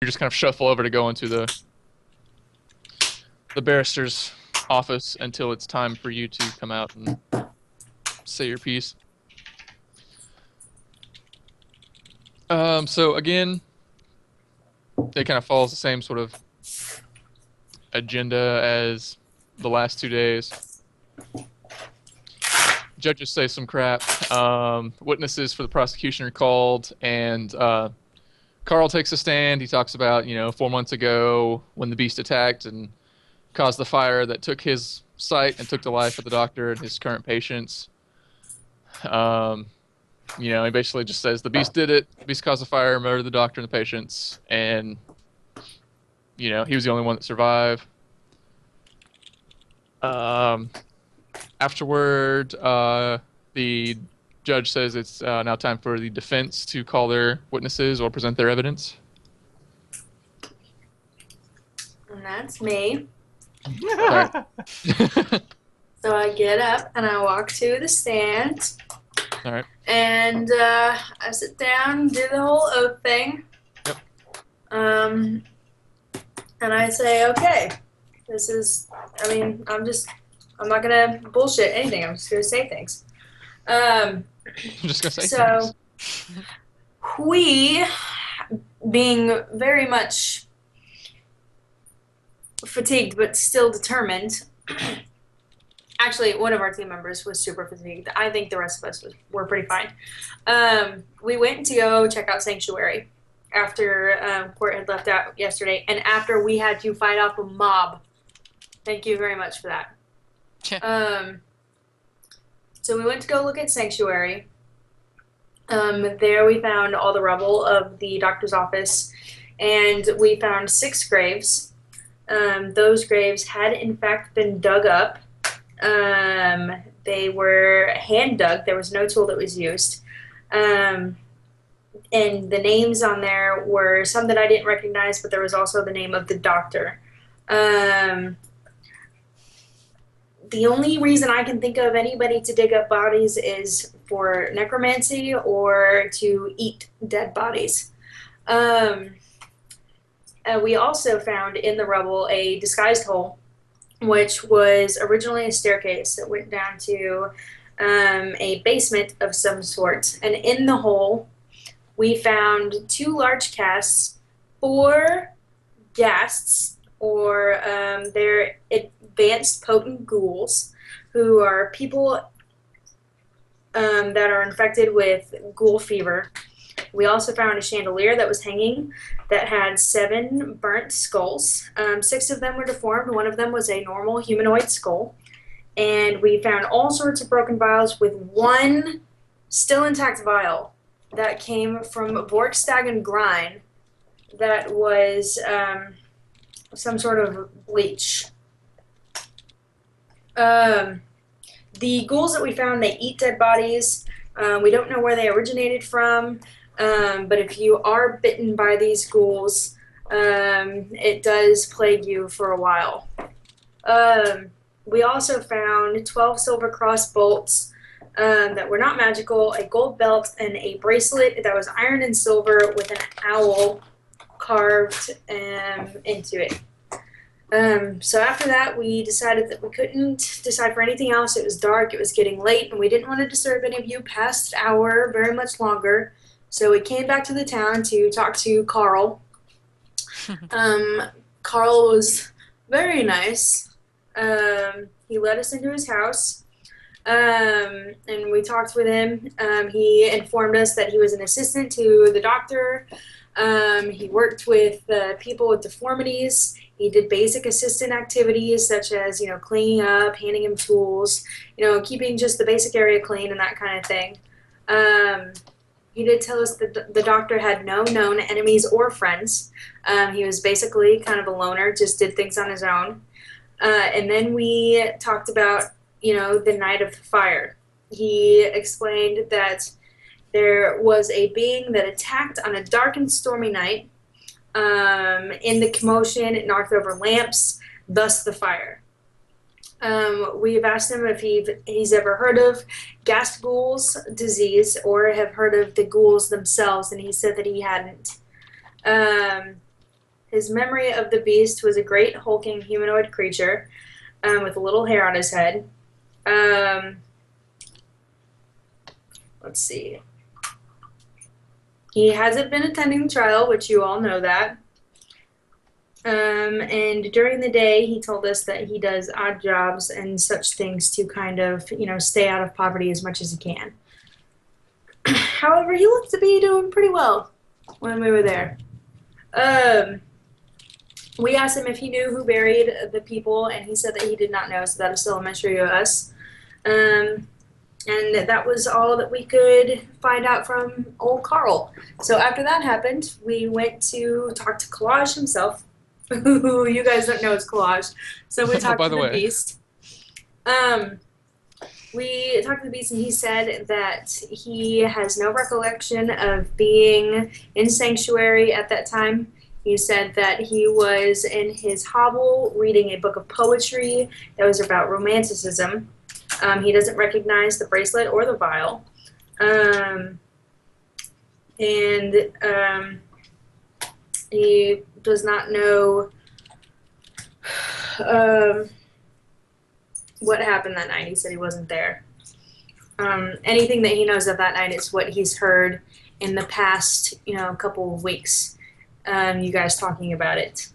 just kind of shuffle over to go into the barrister's office until it's time for you to come out and say your piece. So again, it kind of follows the same sort of agenda as the last 2 days. Judges say some crap. Witnesses for the prosecution are called, and Carl takes a stand. He talks about, 4 months ago when the beast attacked and caused the fire that took his sight and took the life of the doctor and his current patients. He basically just says the beast did it. The beast caused the fire, murdered the doctor and the patients, and he was the only one that survived. Afterward, the judge says it's now time for the defense to call their witnesses or present their evidence. And that's me. Right. So I get up and I walk to the stand. All right. And I sit down, do the whole oath thing. Yep. And I say, okay, I'm not going to bullshit anything. I'm just going to say things. I'm just going to say things. We, being very much fatigued but still determined, actually, one of our team members was super fatigued. I think the rest of us were pretty fine. We went to go check out Sanctuary after Court had left out yesterday, and after we had to fight off a mob. Thank you very much for that. So we went to go look at Sanctuary. There we found all the rubble of the doctor's office, and we found 6 graves. Those graves had, in fact, been dug up. They were hand dug. There was no tool that was used. And the names on there were some that I didn't recognize, but there was also the name of the doctor. The only reason I can think of anybody to dig up bodies is for necromancy or to eat dead bodies. We also found in the rubble a disguised hole, which was originally a staircase that went down to a basement of some sort. And in the hole, we found 2 large casts, 4 ghasts, or they're advanced potent ghouls, who are people that are infected with ghoul fever. We also found a chandelier that was hanging that had 7 burnt skulls. 6 of them were deformed. 1 of them was a normal humanoid skull. And we found all sorts of broken vials with 1 still intact vial that came from Vorkstag and Grine that was some sort of bleach. The ghouls that we found, they eat dead bodies. We don't know where they originated from. But if you are bitten by these ghouls, it does plague you for a while. We also found 12 silver cross bolts that were not magical, a gold belt, and a bracelet that was iron and silver with an owl carved into it. So after that, we decided that we couldn't decide for anything else. It was dark, it was getting late, and we didn't want to disturb any of you past the hour very much longer. So we came back to the town to talk to Carl. Carl was very nice. He let us into his house, and we talked with him. He informed us that he was an assistant to the doctor. He worked with people with deformities. He did basic assistant activities such as, cleaning up, handing him tools, keeping just the basic area clean and that kind of thing. He did tell us that the doctor had no known enemies or friends. He was basically kind of a loner, just did things on his own. And then we talked about, the night of the fire. He explained that there was a being that attacked on a dark and stormy night. In the commotion, it knocked over lamps, thus the fire. We've asked him if he's ever heard of Ghastghoul's disease or have heard of the ghouls themselves, and he said that he hadn't. His memory of the beast was a great hulking humanoid creature with a little hair on his head. Let's see. He hasn't been attending the trial, which you all know that. And during the day, he told us that he does odd jobs and such things to kind of, stay out of poverty as much as he can. However, he looked to be doing pretty well when we were there. We asked him if he knew who buried the people, and he said that he did not know, so that is still a mystery to us. And that was all that we could find out from old Carl. So after that happened, we went to talk to Collage himself. You guys don't know it's Collage. So we talked to the Beast. We talked to the Beast, and he said that he has no recollection of being in Sanctuary at that time. He said that he was in his hovel reading a book of poetry that was about romanticism. He doesn't recognize the bracelet or the vial. He does not know what happened that night. He said he wasn't there. Anything that he knows of that night is what he's heard in the past, couple of weeks. You guys talking about it.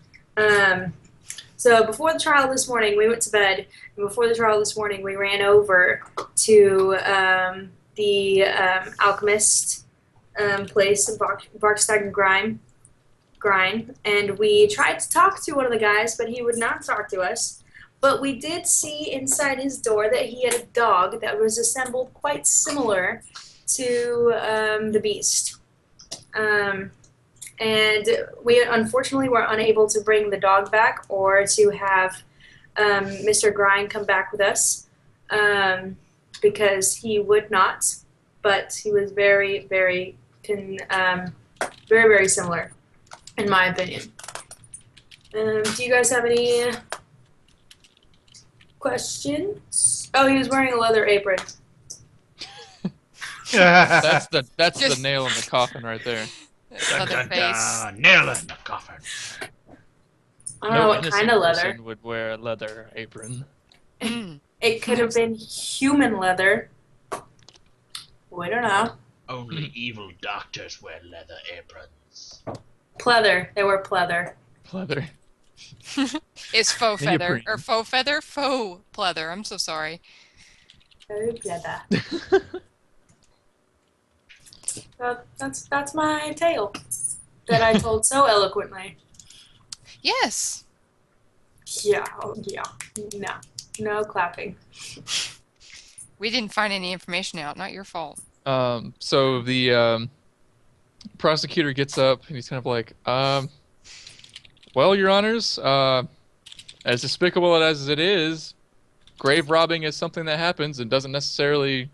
So before the trial this morning, we went to bed. And before the trial this morning, we ran over to the alchemist place, Barkstag and Grind, and we tried to talk to one of the guys, but he would not talk to us. But we did see inside his door that he had a dog that was assembled quite similar to the beast. And we unfortunately were unable to bring the dog back or to have Mr. Grind come back with us because he would not. But he was very, very, very similar, in my opinion. Do you guys have any questions? Oh, he was wearing a leather apron. That's the nail in the coffin right there. Leather face. Nail in the coffin. I don't know what kind of leather. Person would wear a leather apron. It could have been human leather. We don't know. Only evil doctors wear leather aprons. Pleather. They were pleather. Pleather. It's faux feather. Or faux feather? Faux pleather. I'm so sorry. Very pleather. That's my tale that I told so eloquently. Yes. Yeah. No clapping. We didn't find any information out. Not your fault. So the prosecutor gets up and he's kind of like, well, Your Honors, as despicable as it is, grave robbing is something that happens and doesn't necessarily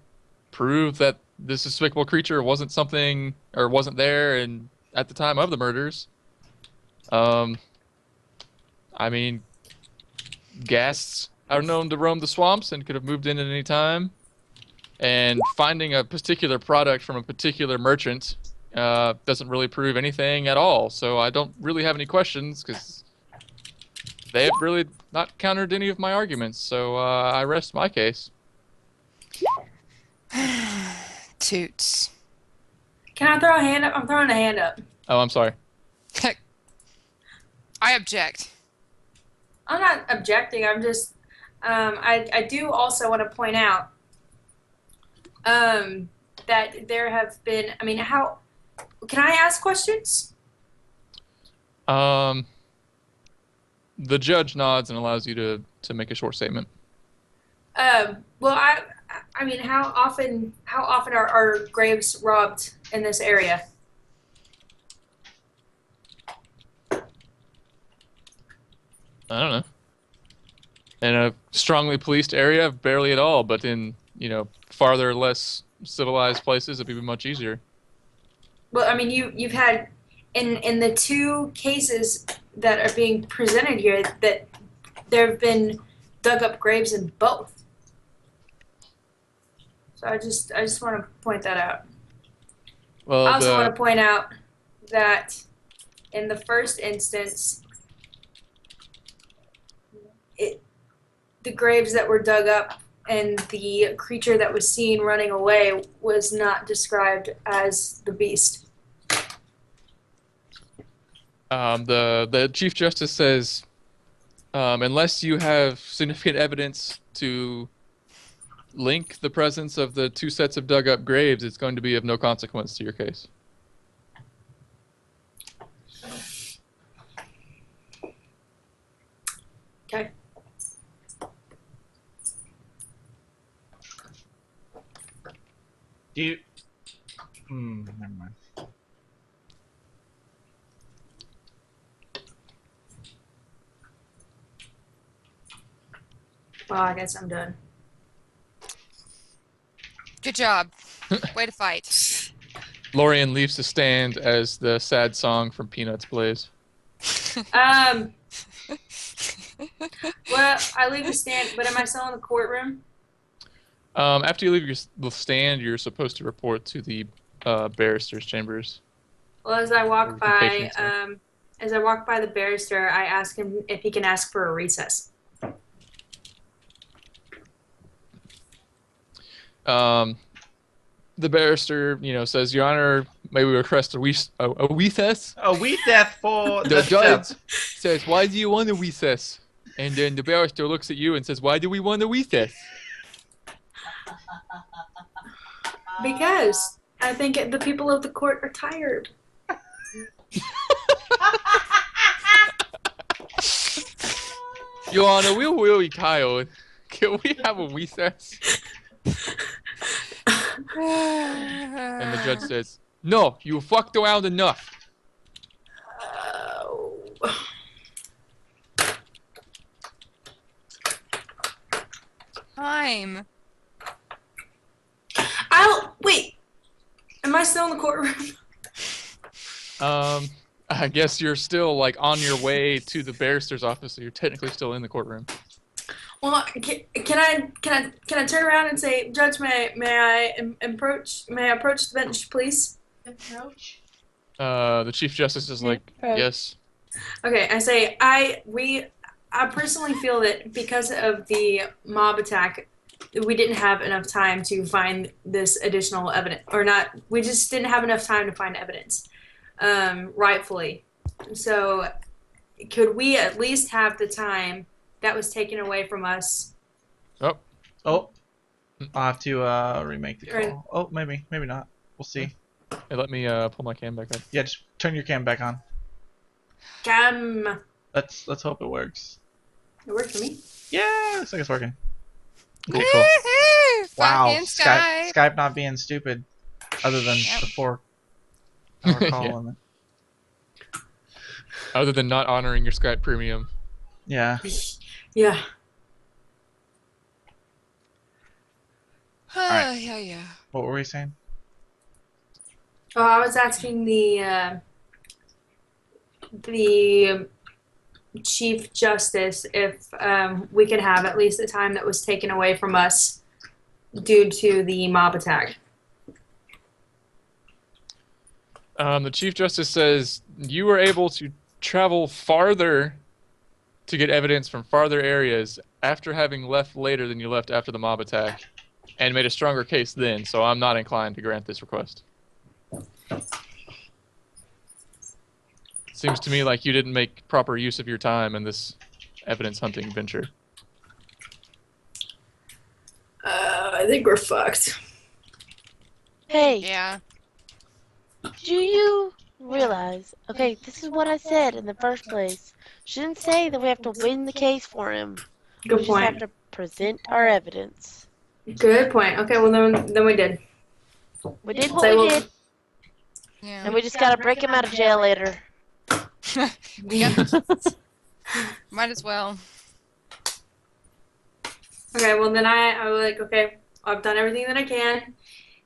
prove that this despicable creature wasn't there and at the time of the murders. I mean, ghasts are known to roam the swamps and could have moved in at any time. And finding a particular product from a particular merchant doesn't really prove anything at all. So I don't really have any questions because they have really not countered any of my arguments. So I rest my case. Toots. Can I throw a hand up? I'm throwing a hand up. Oh, I'm sorry. I object. I'm not objecting. I'm just, I do also want to point out that there have been, how, can I ask questions? The judge nods and allows you to make a short statement. Well, how often are graves robbed in this area? I don't know. In a strongly policed area, barely at all, but in, farther, less civilized places, it'd be much easier. Well, you've had, in the two cases that are being presented here, that there have been dug up graves in both. So I just want to point that out. Well, I also want to point out that in the first instance, the graves that were dug up and the creature that was seen running away was not described as the beast. The Chief Justice says, unless you have significant evidence to link the presence of the 2 sets of dug-up graves, it's going to be of no consequence to your case. Okay. Do you... never mind. Well, I guess I'm done. Good job. Way to fight. Golarion leaves the stand as the sad song from Peanuts plays. Well, I leave the stand, but am I still in the courtroom? After you leave the stand, you're supposed to report to the barrister's chambers. Well, as I walk by, Patient, the barrister, I ask him if he can ask for a recess. The barrister, says, Your Honor, may we request a recess? A recess for The judge says, why do you want a recess? And then the barrister looks at you and says, why do we want a recess? Because I think the people of the court are tired. Your Honor, we're really tired. Can we have a recess? And the judge says, no, you fucked around enough. Time. Wait. Am I still in the courtroom? I guess you're still on your way to the barrister's office, so you're technically still in the courtroom. Well, can I turn around and say, Judge, may I approach the bench, please? Approach? The Chief Justice is like, yes. Okay, I say I personally feel that because of the mob attack, we didn't have enough time to find this additional evidence, or not. We just didn't have enough time to find evidence, rightfully. So, could we at least have the time that was taken away from us? Oh, I'll have to remake the call. Oh, maybe not. We'll see. Hey, let me pull my cam back up. Yeah, just turn your cam back on. Cam. Let's hope it works. It worked for me. Yeah, looks like it's working. Okay, cool. Wow, Fucking Skype. Skype not being stupid, other than the 4-hour call Yeah. limit. Other than not honoring your Skype premium. Yeah. Yeah. Alright. Yeah. What were we saying? Oh, I was asking the Chief Justice if we could have at least the time that was taken away from us due to the mob attack. The Chief Justice says you were able to travel farther to get evidence from farther areas after having left later than you left after the mob attack, and made a stronger case then, so I'm not inclined to grant this request. Seems to me like you didn't make proper use of your time in this evidence hunting venture. I think we're fucked. Hey, Yeah. do you realize? Okay, this is what I said in the first place. Shouldn't say that we have to win the case for him. We Good just have point. to present our evidence. Good point. Okay, well then we did. We did what Say we what- did, Yeah. and we just gotta break him out of jail later. Might as well. Okay, well then I was like, okay, I've done everything that I can.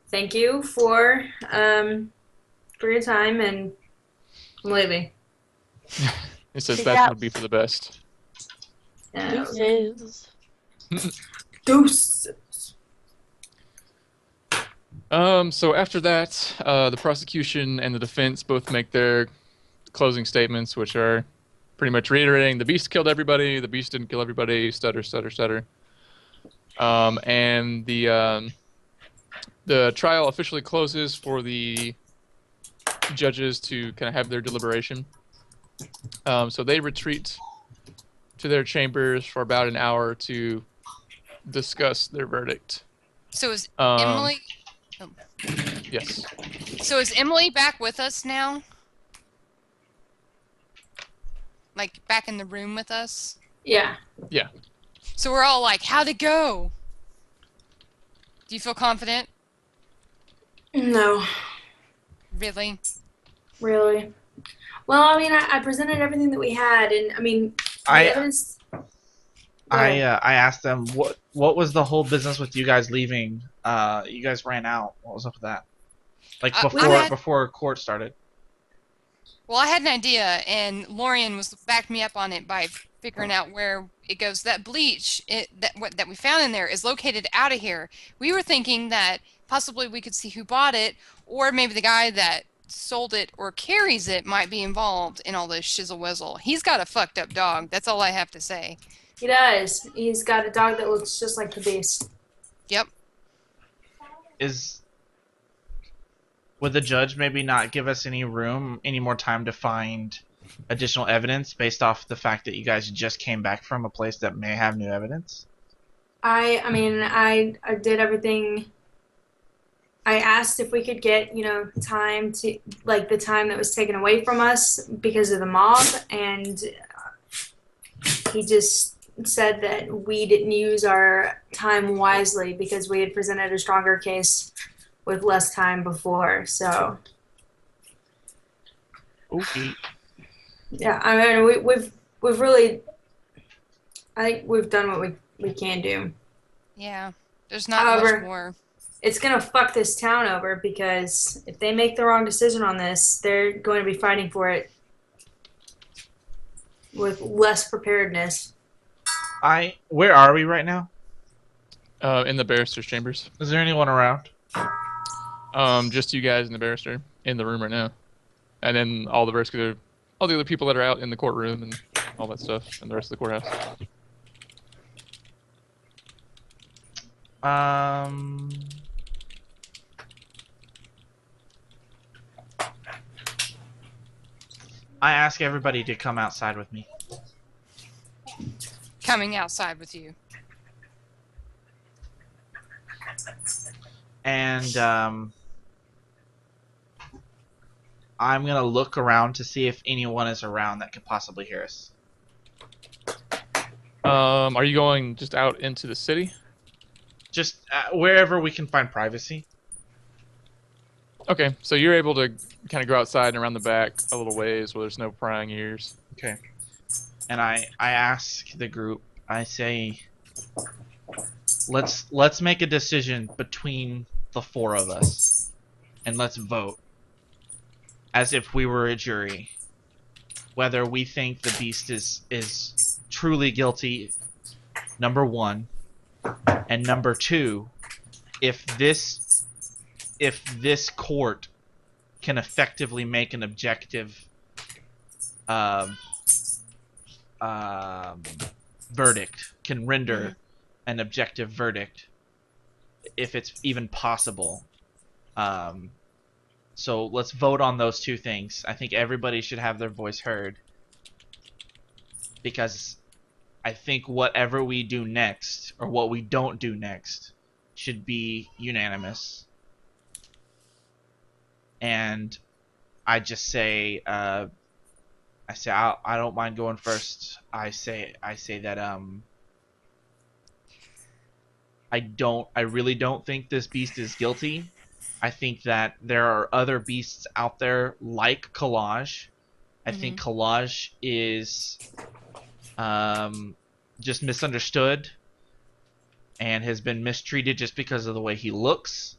Thank you for your time, and I'm leaving. He says Peace that out. would be for the best. Deuces. Deuce. So after that, the prosecution and the defense both make their closing statements, which are pretty much reiterating the beast killed everybody, the beast didn't kill everybody, stutter, stutter, stutter. And the trial officially closes for the judges to kind of have their deliberation. So they retreat to their chambers for about an hour to discuss their verdict. So is Emily? Oh. Yes. So is Emily back with us now? Like back in the room with us? Yeah. Yeah. So we're all like, how'd it go? Do you feel confident? No. Really? Really. Well, I mean, I presented everything that we had, and I mean, the evidence. I asked them what was the whole business with you guys leaving. You guys ran out. What was up with that? Like before court started. Well, I had an idea, and Lorian backed me up on it by figuring out where it goes. That bleach that we found in there is located out of here. We were thinking that possibly we could see who bought it, or maybe the guy that sold it or carries it might be involved in all this shizzle whizzle. He's got a fucked up dog. That's all I have to say. He does. He's got a dog that looks just like the beast. Yep. Would the judge maybe not give us any more time to find additional evidence based off the fact that you guys just came back from a place that may have new evidence? I mean, I did everything. I asked if we could get, time to, like, the time that was taken away from us because of the mob, and he just said that we didn't use our time wisely because we had presented a stronger case with less time before, so. Okay. Yeah, I mean, we've really, I think we've done what we can do. Yeah, there's not much more. It's going to fuck this town over because if they make the wrong decision on this, they're going to be fighting for it with less preparedness. Where are we right now? In the barrister's chambers. Is there anyone around? Just you guys and the barrister in the room right now. And then all the other people that are out in the courtroom and all that stuff and the rest of the courthouse. I ask everybody to come outside with me. Coming outside with you. And I'm going to look around to see if anyone is around that could possibly hear us. Are you going just out into the city? Just wherever we can find privacy. Okay, so you're able to kind of go outside and around the back a little ways where there's no prying ears. Okay. And I ask the group, I say, let's make a decision between the four of us, and let's vote as if we were a jury, whether we think the beast is truly guilty, number one, and number two, if this court can effectively make an objective verdict, can render an objective verdict, if it's even possible. So let's vote on those two things. I think everybody should have their voice heard, because I think whatever we do next, or what we don't do next, should be unanimous. And I just say, I don't mind going first. I say that I really don't think this beast is guilty. I think that there are other beasts out there like Collage. I think Collage is just misunderstood and has been mistreated just because of the way he looks.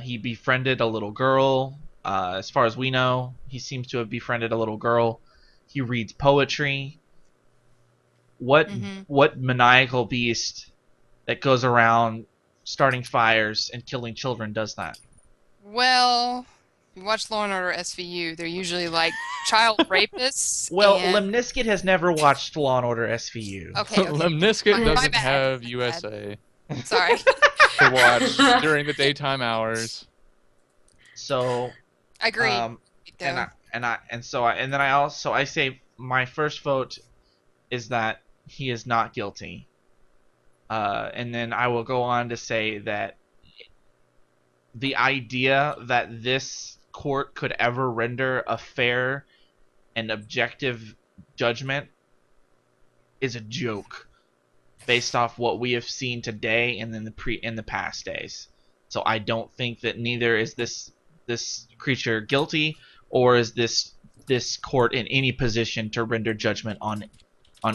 He befriended a little girl. As far as we know, he seems to have befriended a little girl. He reads poetry. What maniacal beast that goes around starting fires and killing children does that? Well, you watch Law and Order SVU, they're usually like child rapists. Well, and... Lemnisket has never watched Law and Order SVU. Okay. Lemnisket My doesn't bad, have my USA Sorry. to watch during the daytime hours. So, Agreed. and then I say my first vote is that he is not guilty. And then I will go on to say that the idea that this court could ever render a fair and objective judgment is a joke based off what we have seen today and in the past days. So I don't think that neither is this creature guilty, or is this court in any position to render judgment on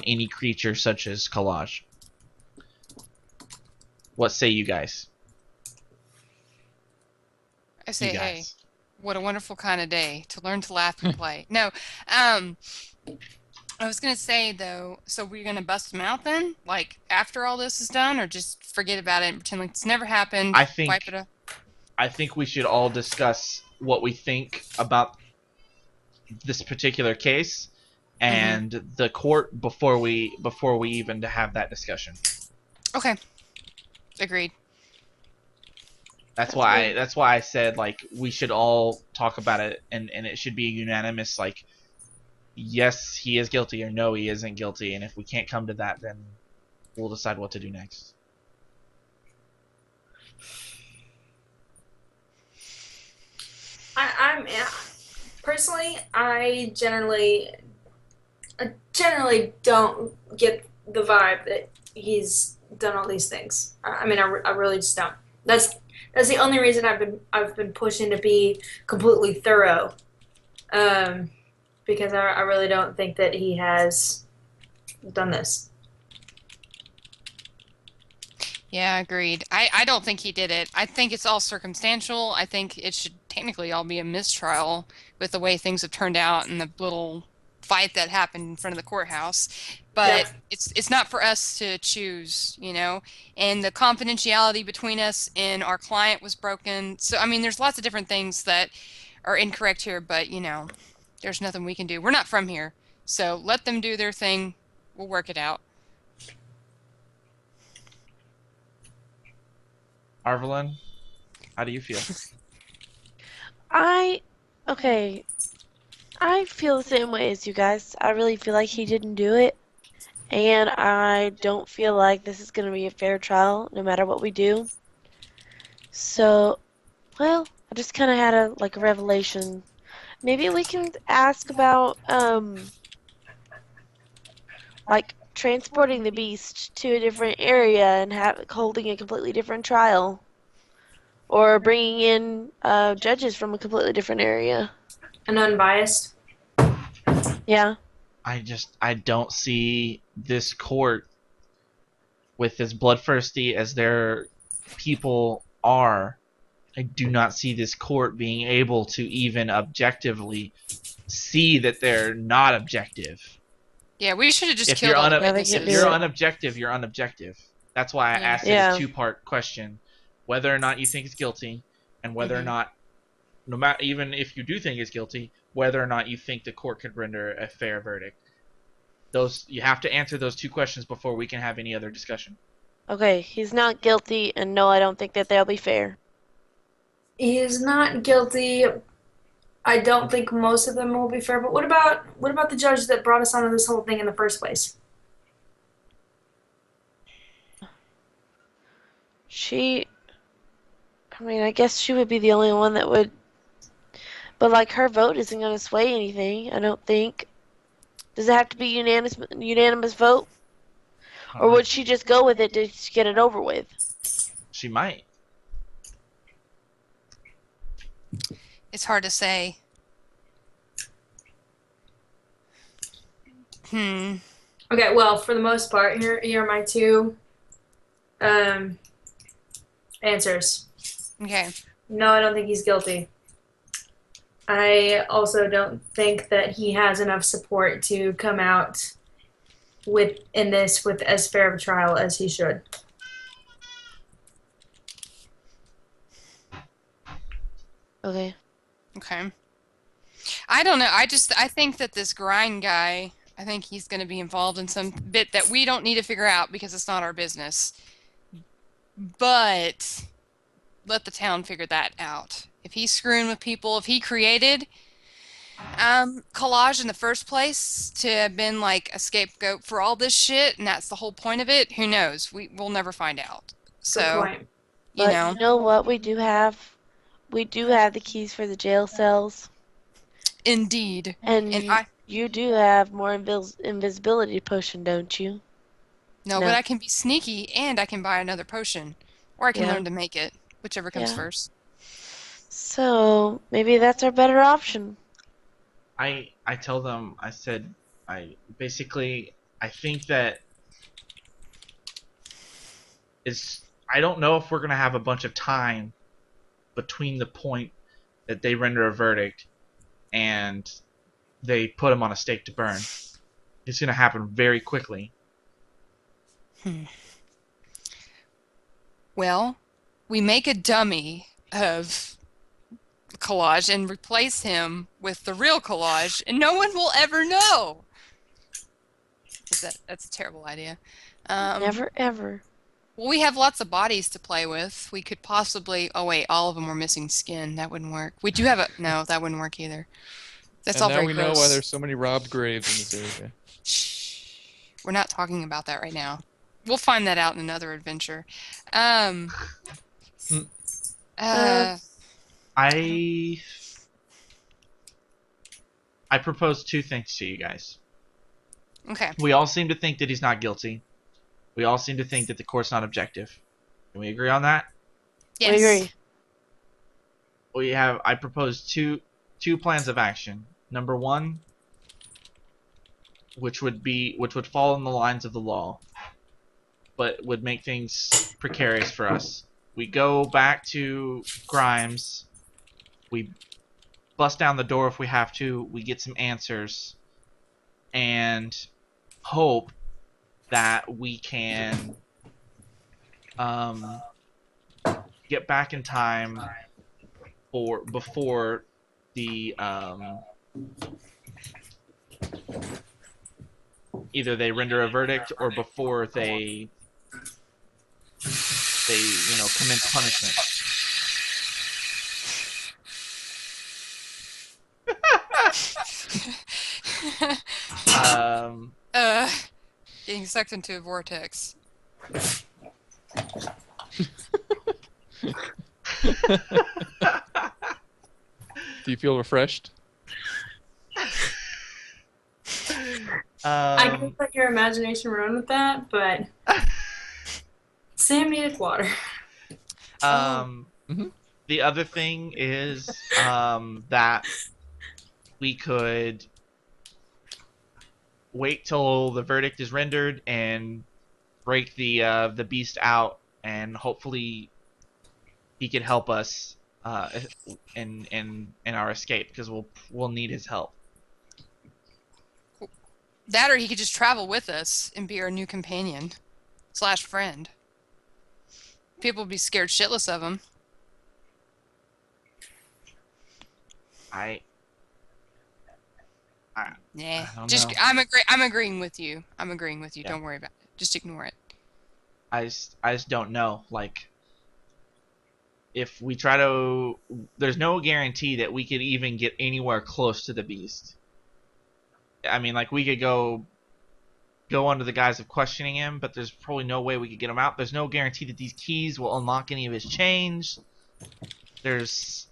any creature such as Collage. What say you guys? I say, You hey, guys. what a wonderful kind of day to learn to laugh and play. No, I was gonna say though, so we're gonna bust them out then, like after all this is done, or just forget about it and pretend like it's never happened. I think- wipe it up. I think we should all discuss what we think about this particular case and the court before we even have that discussion. Okay, agreed. That's why I said like we should all talk about it and it should be a unanimous like yes he is guilty or no he isn't guilty, and if we can't come to that then we'll decide what to do next. I'm personally, I generally don't get the vibe that he's done all these things. I mean, I really just don't. That's the only reason I've been pushing to be completely thorough, because I really don't think that he has done this. Yeah, agreed. I don't think he did it. I think it's all circumstantial. I think it should technically all be a mistrial with the way things have turned out and the little fight that happened in front of the courthouse. But it's not for us to choose, you know. And the confidentiality between us and our client was broken. So, I mean, there's lots of different things that are incorrect here, but, you know, there's nothing we can do. We're not from here. So let them do their thing. We'll work it out. Arvelin, how do you feel? I feel the same way as you guys. I really feel like he didn't do it. And I don't feel like this is going to be a fair trial no matter what we do. So, well, I just kind of had a revelation. Maybe we can ask about transporting the beast to a different area and holding a completely different trial. Or bringing in judges from a completely different area. And unbiased. Yeah. I don't see this court, with as bloodthirsty as their people are, I do not see this court being able to even objectively see that they're not objective. Yeah, we should have just If killed you're, all the Yeah, they witnesses. can if do you're it. unobjective, you're unobjective. That's why I asked it Yeah. a two-part question: whether or not you think it's guilty, and whether or not, no matter even if you do think it's guilty, whether or not you think the court could render a fair verdict. You have to answer those two questions before we can have any other discussion. Okay, he's not guilty, and no, I don't think that they'll be fair. He is not guilty. I don't think most of them will be fair. But what about the judge that brought us onto this whole thing in the first place? I guess she would be the only one that would. But her vote isn't going to sway anything. I don't think. Does it have to be unanimous vote, or would she just go with it to get it over with? She might. It's hard to say. Okay, well, for the most part, here are my two answers. Okay. No, I don't think he's guilty. I also don't think that he has enough support to come out with as fair of a trial as he should. Okay. Okay. I don't know. I think that this grind guy, I think he's going to be involved in some bit that we don't need to figure out because it's not our business. But let the town figure that out. If he's screwing with people, if he created Collage in the first place to have been like a scapegoat for all this shit, and that's the whole point of it, who knows? We'll never find out. Good So, point. you But know. you know what we do have? We do have the keys for the jail cells. Indeed. And And you do have more invisibility potion, don't you? No, No. but I can be sneaky and I can buy another potion. Or I can Yeah. learn to make it. Whichever comes Yeah. first. So maybe that's our better option. I tell them, I said, I think that I don't know if we're going to have a bunch of time between the point that they render a verdict and they put him on a stake to burn. It's going to happen very quickly. Well, we make a dummy of Collage and replace him with the real Collage, and no one will ever know. That's a terrible idea. Never ever. Well, we have lots of bodies to play with. We could possibly... Oh, wait, all of them were missing skin. That wouldn't work. We do have a... No, that wouldn't work either. That's all And now very we gross. know why there's so many robbed graves in this area. Shh. We're not talking about that right now. We'll find that out in another adventure. Uh, I propose two things to you guys. okay. We all seem to think that he's not guilty. We all seem to think that the court's not objective. Can we agree on that? Yes. We agree. I propose two plans of action. Number one, which would fall in the lines of the law, but would make things precarious for us. We go back to Grimes. We bust down the door if we have to. We get some answers, and hope that we can get back in time before the either they render a verdict or before they commence punishment. Getting sucked into a vortex. Do you feel refreshed? I could let your imagination run with that, but Sam needed water. The other thing is that we could wait till the verdict is rendered and break the beast out, and hopefully he could help us in our escape, because we'll need his help. That, or he could just travel with us and be our new companion / friend. People would be scared shitless of him. Yeah, I don't just know. I'm agreeing with you. Yeah. Don't worry about it. Just ignore it. I just don't know. Like, if we try to, there's no guarantee that we could even get anywhere close to the beast. I mean, like, we could go under the guise of questioning him, but there's probably no way we could get him out. There's no guarantee that these keys will unlock any of his chains. There's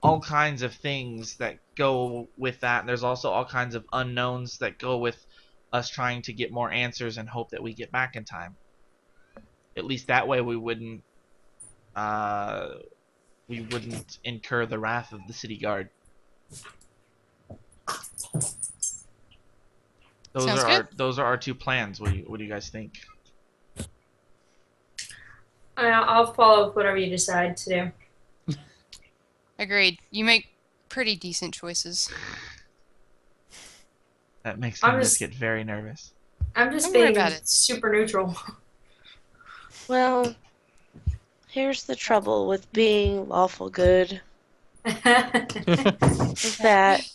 all kinds of things that go with that, and there's also all kinds of unknowns that go with us trying to get more answers and hope that we get back in time. At least that way we wouldn't incur the wrath of the city guard. Those are our two plans. What do you guys think? I'll follow with whatever you decide to do. Agreed. You make pretty decent choices. That makes I'm me just- get very nervous. I'm just Don't worry being about it. super neutral. Well, here's the trouble with being lawful good. is that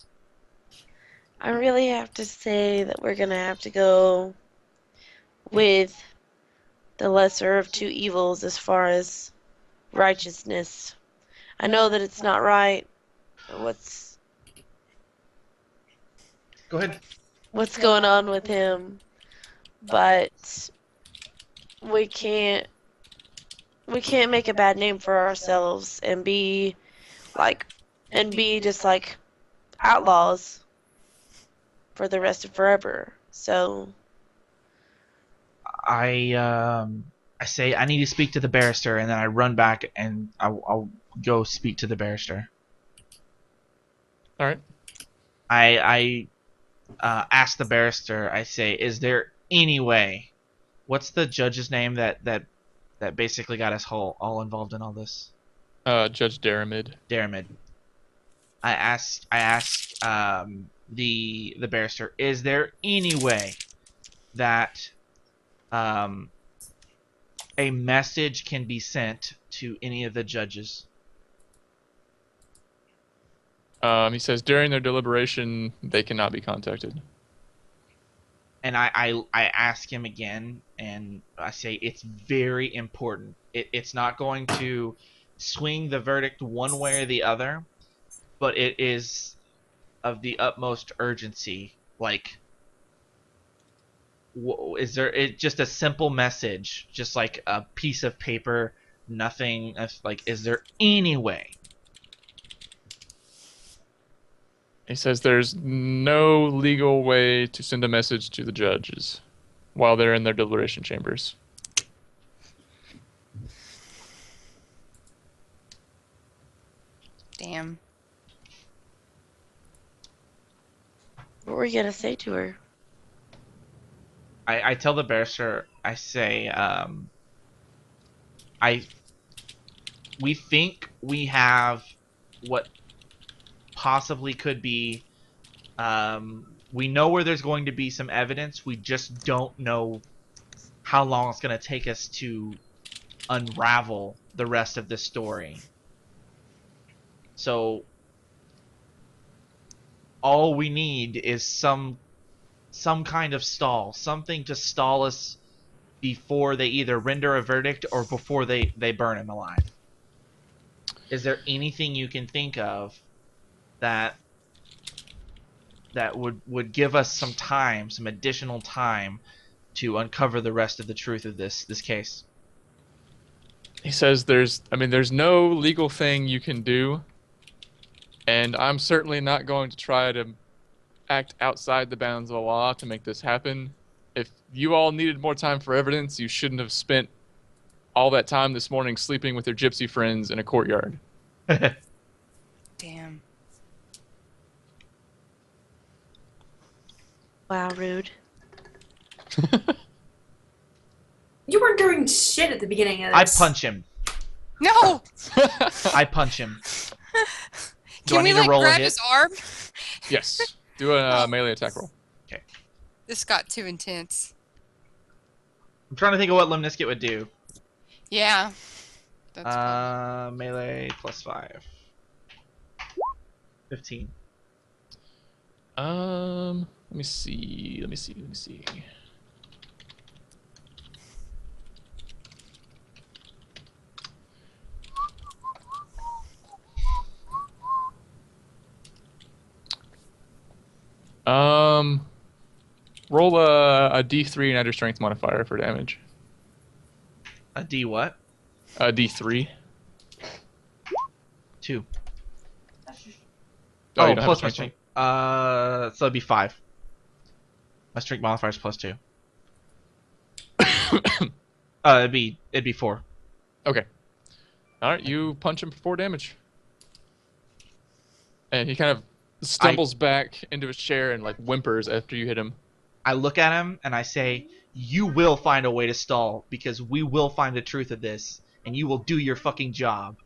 I really have to say that we're gonna have to go with the lesser of two evils as far as righteousness. I know that it's not right. What's Go ahead. going on with him, but we can't make a bad name for ourselves and be just like outlaws for the rest of forever. So I say I need to speak to the barrister, and then I run back and I'll go speak to the barrister. All right. I ask the barrister. I say, is there any way? What's the judge's name that basically got us all involved in all this? Judge Daramid. Daramid. I asked the barrister, is there any way that a message can be sent to any of the judges? He says during their deliberation they cannot be contacted. And I ask him again, and I say it's very important. It's not going to swing the verdict one way or the other, but it is of the utmost urgency. Like, is there just a simple message, just like a piece of paper, nothing? Like, is there any way? He says there's no legal way to send a message to the judges while they're in their deliberation chambers. Damn. what were you gonna say to her? I tell the barrister, I say, we think we have what possibly could be, we know where there's going to be some evidence, we just don't know how long it's going to take us to unravel the rest of the story. So all we need is some kind of stall, something to stall us before they either render a verdict or before they burn him alive. Is there anything you can think of that would give us some time, some additional time, to uncover the rest of the truth of this case? He says there's no legal thing you can do, and I'm certainly not going to try to act outside the bounds of the law to make this happen. If you all needed more time for evidence, you shouldn't have spent all that time this morning sleeping with your gypsy friends in a courtyard. Damn. Wow, rude. You weren't doing shit at the beginning of I this. punch him. No! I punch him. Do I Can we need to roll a grab hit? his arm? Yes. Do a melee attack roll. This got too intense. I'm trying to think of what Limnisket would do. Yeah. That's Melee plus 5. 15. Let me see. Roll a D3 and add your strength modifier for damage. A D what? A D3. 2. Oh, you don't have plus a my strength strength. So it'd be 5. My strength modifier is plus 2. It'd be 4. Okay. All right, you punch him for 4 damage, and he kind of stumbles back into his chair and like whimpers after you hit him. I look at him and I say, "You will find a way to stall because we will find the truth of this, and you will do your fucking job."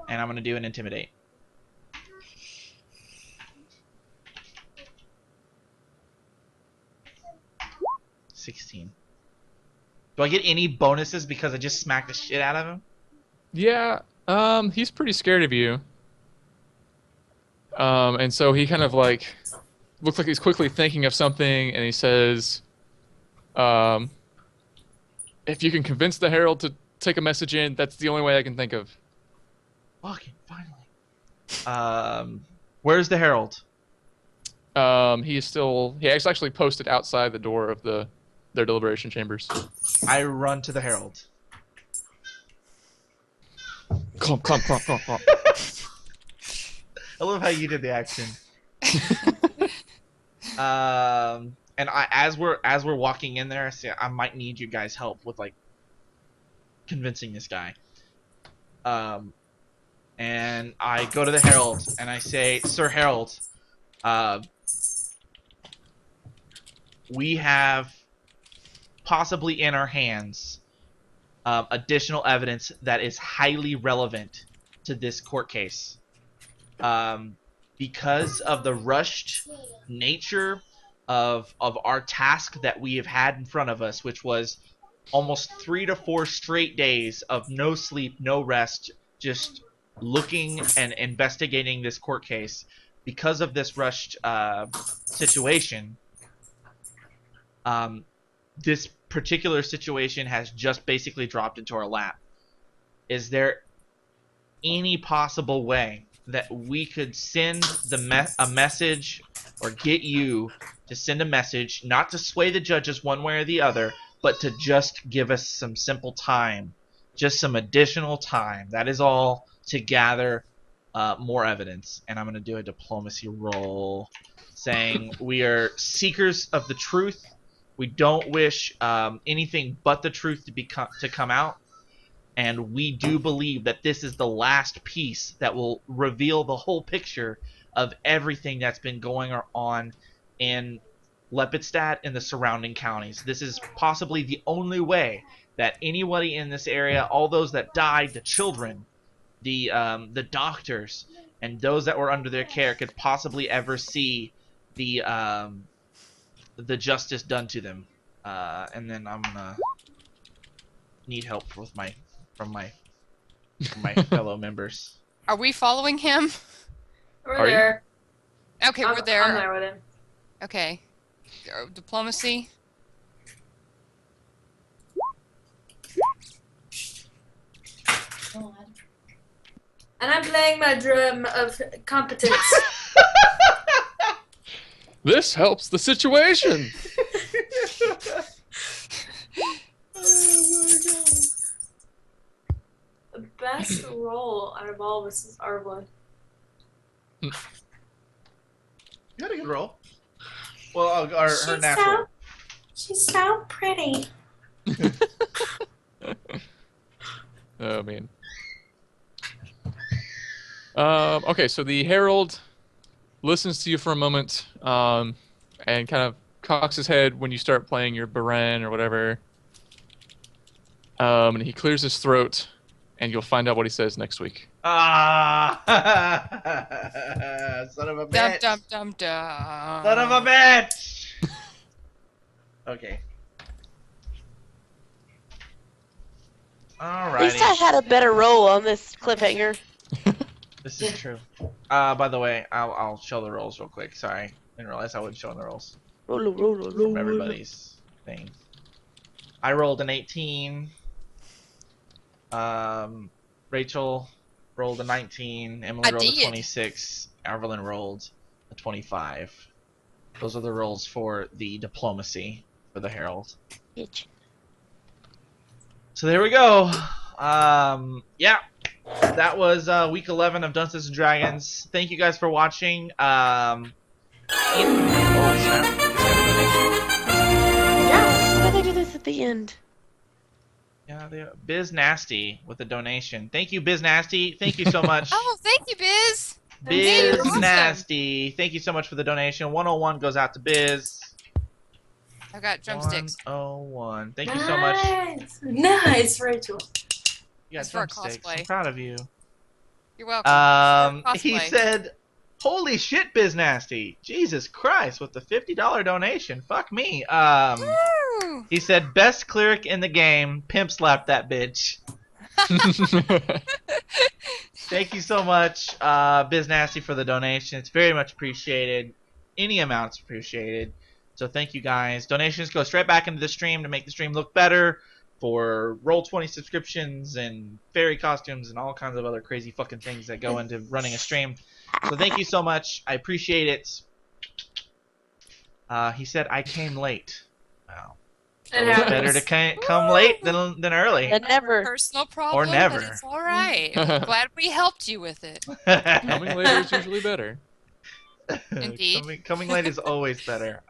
And I'm gonna do an intimidate. $16. Do I get any bonuses because I just smacked the shit out of him? Yeah, He's pretty scared of you. And so he kind of like looks like he's quickly thinking of something, and he says, if you can convince the Herald to take a message in, that's the only way I can think of. Fucking finally. Where's the Herald? He actually posted outside the door of their deliberation chambers. I run to the Herald. Clump, clump, clump, clump, clump. I love how you did the action. And as we're walking in there, I say I might need you guys' help with like convincing this guy. And I go to the Herald and I say, Sir Herald, we have possibly in our hands additional evidence that is highly relevant to this court case. Because of the rushed nature of our task that we have had in front of us, which was almost 3 to 4 straight days of no sleep, no rest, just looking and investigating this court case. Because of this rushed situation, this particular situation has just basically dropped into our lap. Is there any possible way that we could send a message or get you to send a message, not to sway the judges one way or the other, but to just give us some simple time, just some additional time? That is all, to gather more evidence. And I'm going to do a diplomacy roll saying we are seekers of the truth. We don't wish anything but the truth to come out. And we do believe that this is the last piece that will reveal the whole picture of everything that's been going on in Lepidstadt and the surrounding counties. This is possibly the only way that anybody in this area, all those that died, the children, the doctors, and those that were under their care, could possibly ever see the justice done to them. And then I'm gonna need help from my fellow members. Are we following him? We're Are you? there. Okay, we're there. I'm there with him. Okay. Diplomacy. And I'm playing my drum of competence. This helps the situation. The best roll out of all of us is Arvlin. You had a good roll. Well, her natural. She's so pretty. Oh man. Okay, so the Herald listens to you for a moment, and kind of cocks his head when you start playing your Baren or whatever. And he clears his throat, and you'll find out what he says next week. Ah, son of a Dum bitch! dum dum dum. Son of a bitch! Okay. At least I Alrighty. had a better roll on this cliffhanger. This is true. By the way, I'll show the rolls real quick. Sorry, didn't realize I wasn't showing the rolls from everybody's thing. I rolled an 18. Rachel rolled a 19. Emily I rolled a did. 26. Evelyn rolled a 25. Those are the rolls for the diplomacy for the Herald. Bitch. So there we go. Yeah, that was week 11 of Dunces and Dragons. Thank you guys for watching. Oh, snap. Yeah, why did they do this at the end? Yeah, Biz Nasty with a donation. Thank you, Biz Nasty. Thank you so much. Oh, thank you, Biz. Biz you're awesome. Nasty. Thank you so much for the donation. 101 goes out to Biz. I've got drumsticks. 101. Thank you so much. Nice, Rachel. You got It's for our drumsticks. cosplay. I'm proud of you. You're welcome. He Cosplay. said, "Holy shit, Biz Nasty! Jesus Christ!" With the $50 donation. Fuck me. Woo! He said, "Best cleric in the game. Pimp slap that bitch." Thank you so much, Biz Nasty, for the donation. It's very much appreciated. Any amount's appreciated. So thank you guys. Donations go straight back into the stream to make the stream look better, for Roll20 subscriptions and fairy costumes and all kinds of other crazy fucking things that go into running a stream. So thank you so much. I appreciate it. He said I came late. Wow. It's better to come late than early. And never. Personal problem, Or never. but it's all right. Glad we helped you with it. Coming later is usually better. Indeed. Coming late is always better.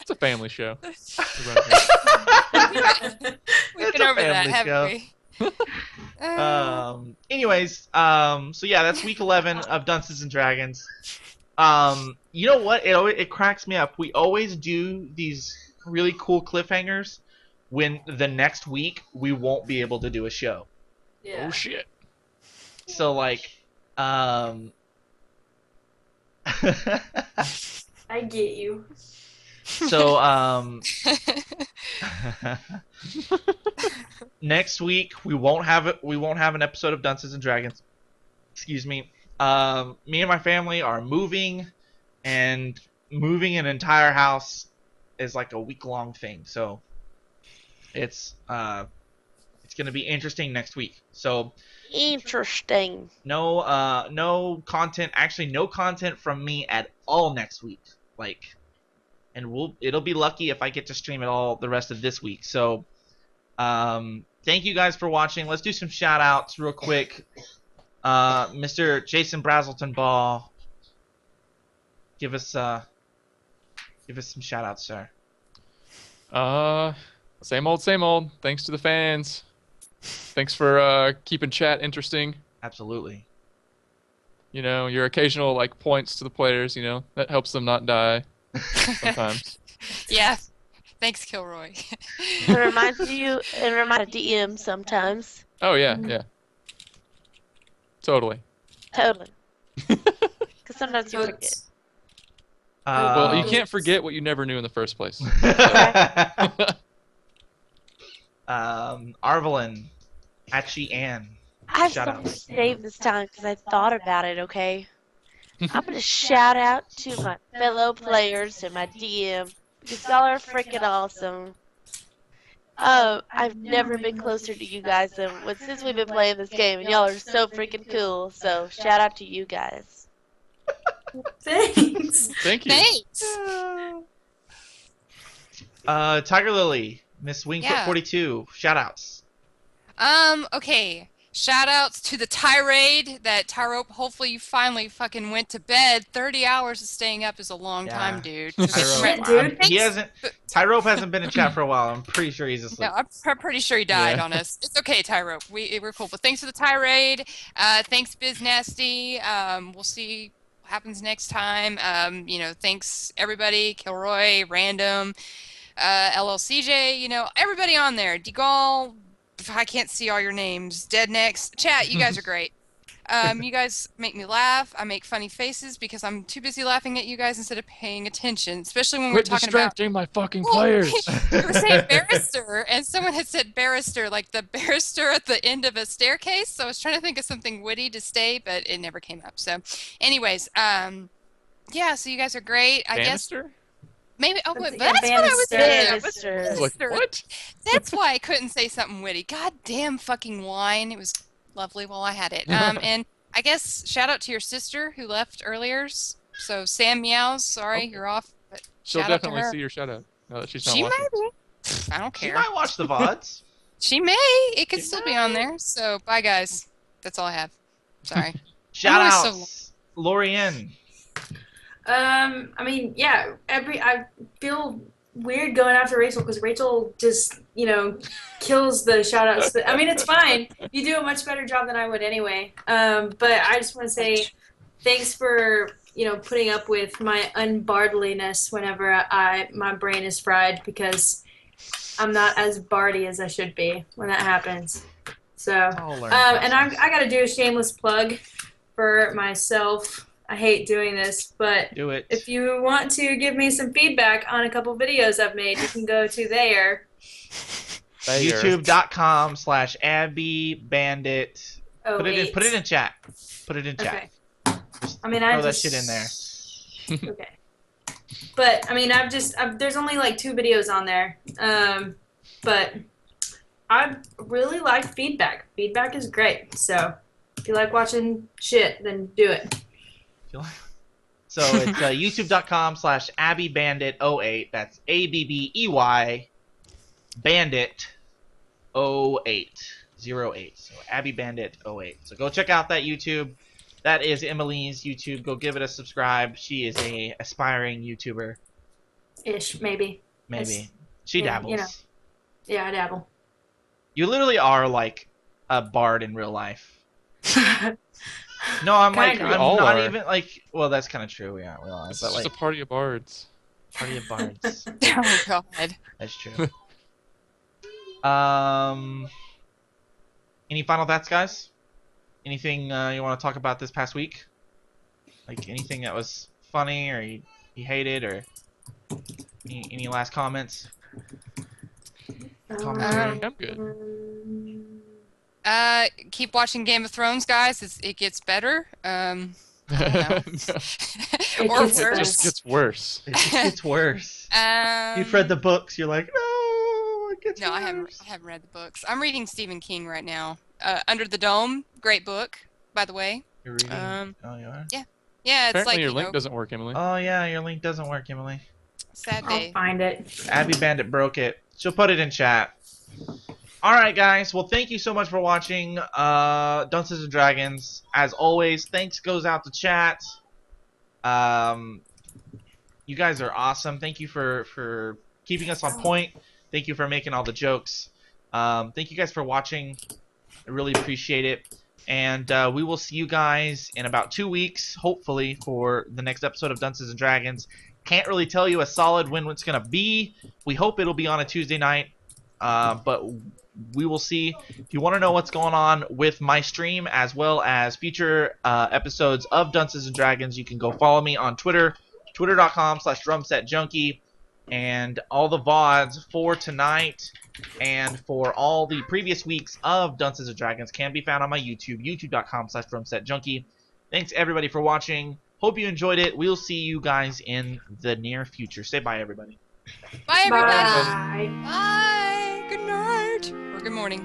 It's a family show. We've It's been a over that, family haven't we? Anyways, so yeah, that's week 11 of Dunces and Dragons. You know what? It cracks me up. We always do these really cool cliffhangers when the next week we won't be able to do a show. Yeah. Oh shit. So like, I get you. so next week we won't have it. We won't have an episode of Dunces and Dragons. Excuse me. Me and my family are moving, and moving an entire house is like a week-long thing. So it's gonna be interesting next week. So Interesting. no content. Actually, no content from me at all next week. Like, and it'll be lucky if I get to stream it all the rest of this week. So, thank you guys for watching. Let's do some shout outs real quick. Mr. Jason Brazelton Ball, give us some shout outs, sir. Same old, same old. Thanks to the fans. Thanks for keeping chat interesting. Absolutely. You know, your occasional like points to the players, you know, that helps them not die sometimes. Yeah. Thanks, Kilroy. It reminds of DM sometimes. Oh yeah, yeah. Totally. Totally. Because sometimes you forget. Well, you can't forget what you never knew in the first place. Arvelin, Achi Ann. I have Shout something to outs. save this time because I thought about it, okay? I'm going to shout out to my fellow players and my DM because y'all are freaking awesome. I've never been closer to you guys than since we've been playing this game, and y'all are so freaking cool. So shout out to you guys. Thanks. Thank you. Thanks. Tiger Lily, Miss Wingfoot Yeah. 42. Shout outs. Okay. Shout outs to the tirade that Tyrope, hopefully you finally fucking went to bed. 30 hours of staying up is a long Yeah. time, dude. Tyrope. Dude, He hasn't. Tyrope hasn't been in chat for a while. I'm pretty sure he's asleep. No, I'm pretty sure he died Yeah. on us. It's okay, Tyrope. We're cool. But thanks for the tirade. Thanks, Biz Nasty. We'll see what happens next time. You know, thanks everybody. Kilroy, Random, LLCJ. You know, everybody on there. Degal. I can't see all your names. Dead Next. Chat. You guys are great. You guys make me laugh. I make funny faces because I'm too busy laughing at you guys instead of paying attention. Especially when we're Quit talking about. distracting my fucking Well, players. You were saying barrister, and someone had said barrister, like the barrister at the end of a staircase. So I was trying to think of something witty to say, but it never came up. So, anyways, yeah. So you guys are great. I guess Bannister? maybe. Oh, That's wait, that's what I was Bannister. thinking. Like, what? That's why I couldn't say something witty. God damn fucking wine. It was lovely while I had it. And I guess shout out to your sister who left earlier. So Sam Meows, sorry, Okay. you're off. But She'll shout out to definitely her. see your shout out. Now that she's not She watching. might be. I don't She care. might watch the VODs. She may. It could She still be on there. So bye guys. That's all I have. Sorry. Shout I know outs. Lorianne. I mean, yeah. I feel weird going after Rachel because Rachel just, kills the shout outs. I mean, it's fine. You do a much better job than I would anyway. But I just want to say thanks for, putting up with my unbardliness whenever my brain is fried because I'm not as bardy as I should be when that happens. So, I'll learn and process. I got to do a shameless plug for myself. I hate doing this, but Do it. if you want to give me some feedback on a couple videos I've made, you can go to there. Banger. YouTube.com/AbbyBandit. Oh, Put it in chat. Put it in chat. Okay. I mean, Throw that shit in there. Okay. But I mean, there's only like 2 videos on there. But I really like feedback. Feedback is great. So if you like watching shit, then do it. So it's youtube.com/AbbyBandit08. That's ABBEY Bandit 08. So Abby Bandit 08. So go check out that YouTube. That is Emily's YouTube. Go give it a subscribe. She is a aspiring YouTuber. Ish, maybe. Maybe. She dabbles. You know. Yeah, I dabble. You literally are like a bard in real life. No, I'm Kinda. I'm all not are. even like. Well, that's kind of true. Yeah, we all are. It's But just like, a party of bards. party of bards. Oh God. That's true. Any final thoughts, guys? Anything you want to talk about this past week? Like anything that was funny or you hated, or any last comments? I'm good. Keep watching Game of Thrones, guys. It gets better. It Or gets worse. just gets worse. It just gets worse. Um, You've read the books. You're like, no, it gets No, worse. I haven't read the books. I'm reading Stephen King right now. Under the Dome, great book, by the way. You're reading. Oh, you are. Yeah, it's Apparently like your link doesn't work, Emily. Oh yeah, your link doesn't work, Emily. sad I'll day. find it. Abby Bandit broke it. She'll put it in chat. Alright, guys. Well, thank you so much for watching Dunces and Dragons. As always, thanks goes out to chat. You guys are awesome. Thank you for keeping us on point. Thank you for making all the jokes. Thank you guys for watching. I really appreciate it. And we will see you guys in about 2 weeks, hopefully, for the next episode of Dunces and Dragons. Can't really tell you a solid when it's going to be. We hope it'll be on a Tuesday night, but we will see. If you want to know what's going on with my stream as well as future episodes of Dunces and Dragons, you can go follow me on Twitter, twitter.com/drumsetjunky, and all the VODs for tonight and for all the previous weeks of Dunces and Dragons can be found on my YouTube, youtube.com/drumsetjunky. Thanks everybody for watching. Hope you enjoyed it. We'll see you guys in the near future. Say bye, everybody. Bye, everybody. Bye. Bye. Good night or good morning.